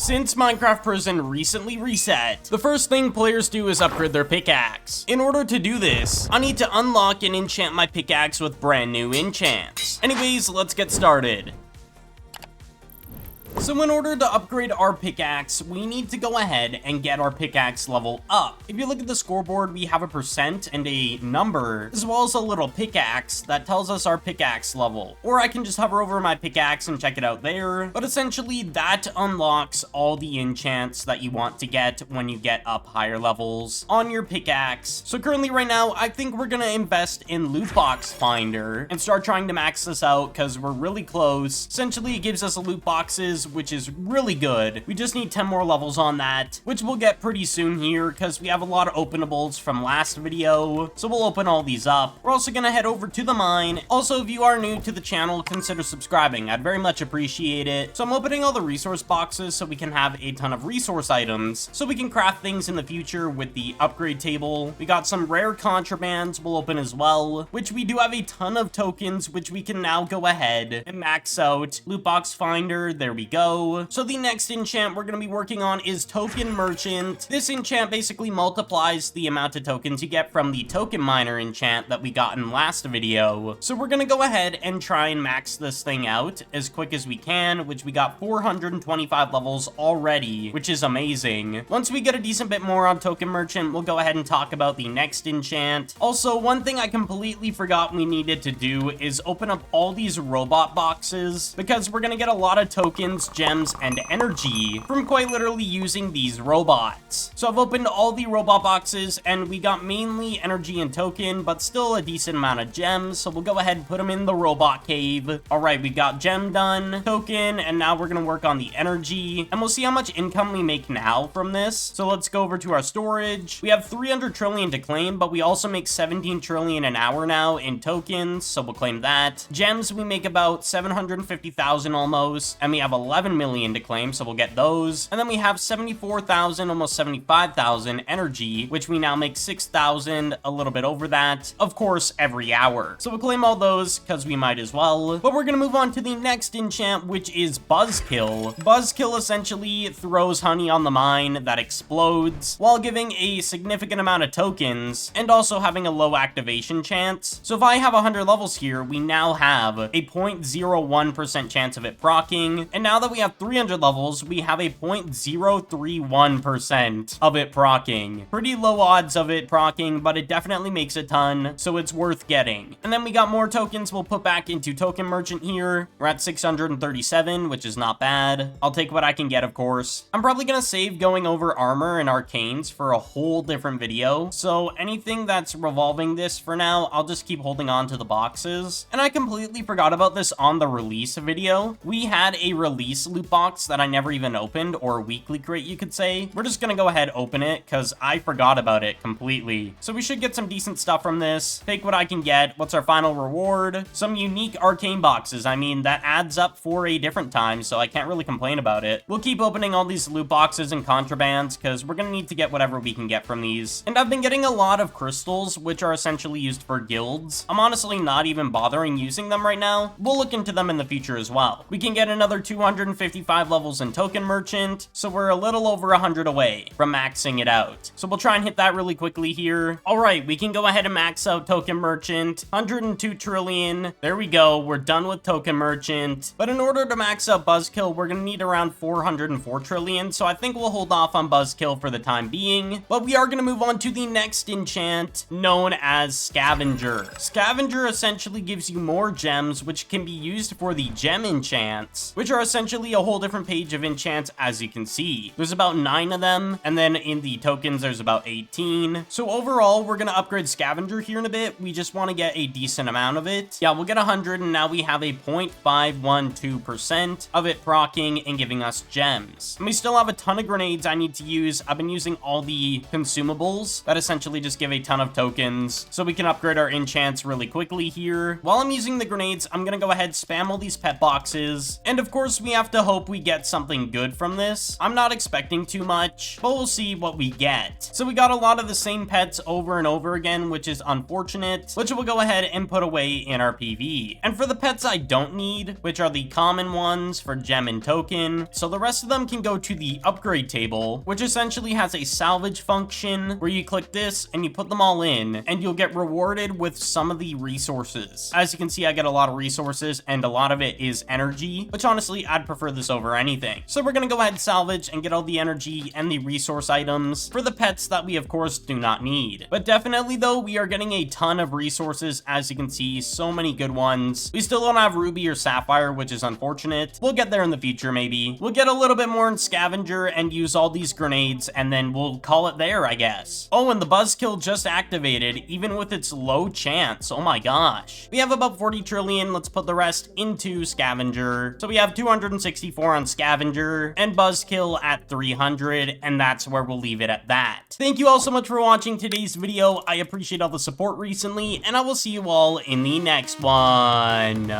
Since Minecraft Prison recently reset, the first thing players do is upgrade their pickaxe. In order to do this, I need to unlock and enchant my pickaxe with brand new enchants. Anyways, let's get started. So in order to upgrade our pickaxe, we need to go ahead and get our pickaxe level up. If you look at the scoreboard, we have a percent and a number, as well as a little pickaxe that tells us our pickaxe level. Or I can just hover over my pickaxe and check it out there. But essentially, that unlocks all the enchants that you want to get when you get up higher levels on your pickaxe. So currently right now, I think we're gonna invest in Loot Box Finder and start trying to max this out because we're really close. Essentially, it gives us loot boxes, which is really good. We just need 10 more levels on that, which we'll get pretty soon here because we have a lot of openables from last video. So we'll open all these up. We're also gonna head over to the mine. Also, if you are new to the channel, consider subscribing. I'd very much appreciate it. So I'm opening all the resource boxes so we can have a ton of resource items so we can craft things in the future with the upgrade table. We got some rare contrabands we'll open as well, which we do have a ton of tokens, which we can now go ahead and max out. Loot Box Finder, there we go. So the next enchant we're going to be working on is Token Merchant. This enchant basically multiplies the amount of tokens you get from the Token Miner enchant that we got in last video. So we're going to go ahead and try and max this thing out as quick as we can, which we got 425 levels already, which is amazing. Once we get a decent bit more on Token Merchant, we'll go ahead and talk about the next enchant. Also, one thing I completely forgot we needed to do is open up all these robot boxes because we're going to get a lot of tokens, gems, and energy from quite literally using these robots. So I've opened all the robot boxes and we got mainly energy and token, but still a decent amount of gems. So we'll go ahead and put them in the robot cave. All right, we got gem done, token, and now we're going to work on the energy and we'll see how much income we make now from this. So let's go over to our storage. We have 300 trillion to claim, but we also make 17 trillion an hour now in tokens. So we'll claim that. Gems, we make about 750,000 almost, and we have 11 million to claim, so we'll get those. And then we have 74,000, almost 75,000 energy, which we now make 6,000, a little bit over that, of course, every hour. So we'll claim all those because we might as well. But we're gonna move on to the next enchant, which is Buzzkill. Buzzkill essentially throws honey on the mine that explodes while giving a significant amount of tokens and also having a low activation chance. So if I have 100 levels here, we now have a 0.01% chance of it proccing, and now that we have 300 levels, we have a 0.031% of it proccing. Pretty low odds of it proccing, but it definitely makes a ton, so it's worth getting. And then we got more tokens we'll put back into Token Merchant here. We're at 637, which is not bad. I'll take what I can get, of course. I'm probably gonna save going over armor and arcanes for a whole different video, so anything that's revolving this for now, I'll just keep holding on to the boxes. And I completely forgot about this on the release video. We had a release loot box that I never even opened, or weekly crate you could say. We're just gonna go ahead open it because I forgot about it completely. So we should get some decent stuff from this. Take what I can get. What's our final reward? Some unique arcane boxes. I mean, that adds up for a different time, so I can't really complain about it. We'll keep opening all these loot boxes and contrabands because we're gonna need to get whatever we can get from these. And I've been getting a lot of crystals, which are essentially used for guilds. I'm honestly not even bothering using them right now. We'll look into them in the future as well. We can get another 255 levels in Token Merchant, so we're a little over 100 away from maxing it out. So we'll try and hit that really quickly here. All right, we can go ahead and max out Token Merchant. 102 trillion. There we go. We're done with Token Merchant. But in order to max out Buzzkill, we're going to need around 404 trillion, so I think we'll hold off on Buzzkill for the time being. But we are going to move on to the next enchant, known as Scavenger. Scavenger essentially gives you more gems, which can be used for the gem enchants, which are essentially a whole different page of enchants, as you can see. There's about 9 of them, and then in the tokens, there's about 18. So overall, we're going to upgrade Scavenger here in a bit. We just want to get a decent amount of it. Yeah, we'll get 100, and now we have a 0.512% of it proccing and giving us gems. And we still have a ton of grenades I need to use. I've been using all the consumables that essentially just give a ton of tokens, so we can upgrade our enchants really quickly here. While I'm using the grenades, I'm going to go ahead, spam all these pet boxes, and of course, we have to hope we get something good from this. I'm not expecting too much, but we'll see what we get. So we got a lot of the same pets over and over again, which is unfortunate, which we'll go ahead and put away in our PV. And for the pets I don't need, which are the common ones for gem and token, so the rest of them can go to the upgrade table, which essentially has a salvage function where you click this and you put them all in, and you'll get rewarded with some of the resources. As you can see, I get a lot of resources, and a lot of it is energy, which honestly, I'd prefer this over anything. So we're gonna go ahead and salvage and get all the energy and the resource items for the pets that we of course do not need. But definitely though, we are getting a ton of resources. As you can see, so many good ones. We still don't have Ruby or Sapphire, which is unfortunate. We'll get there in the future maybe. We'll get a little bit more in Scavenger and use all these grenades, and then we'll call it there, I guess. Oh, and the Buzzkill just activated, even with its low chance. Oh my gosh. We have about 40 trillion. Let's put the rest into Scavenger. So we have 264 on Scavenger and Buzzkill at 300, and that's where we'll leave it at that. Thank you all so much for watching today's video. I appreciate all the support recently, and I will see you all in the next one.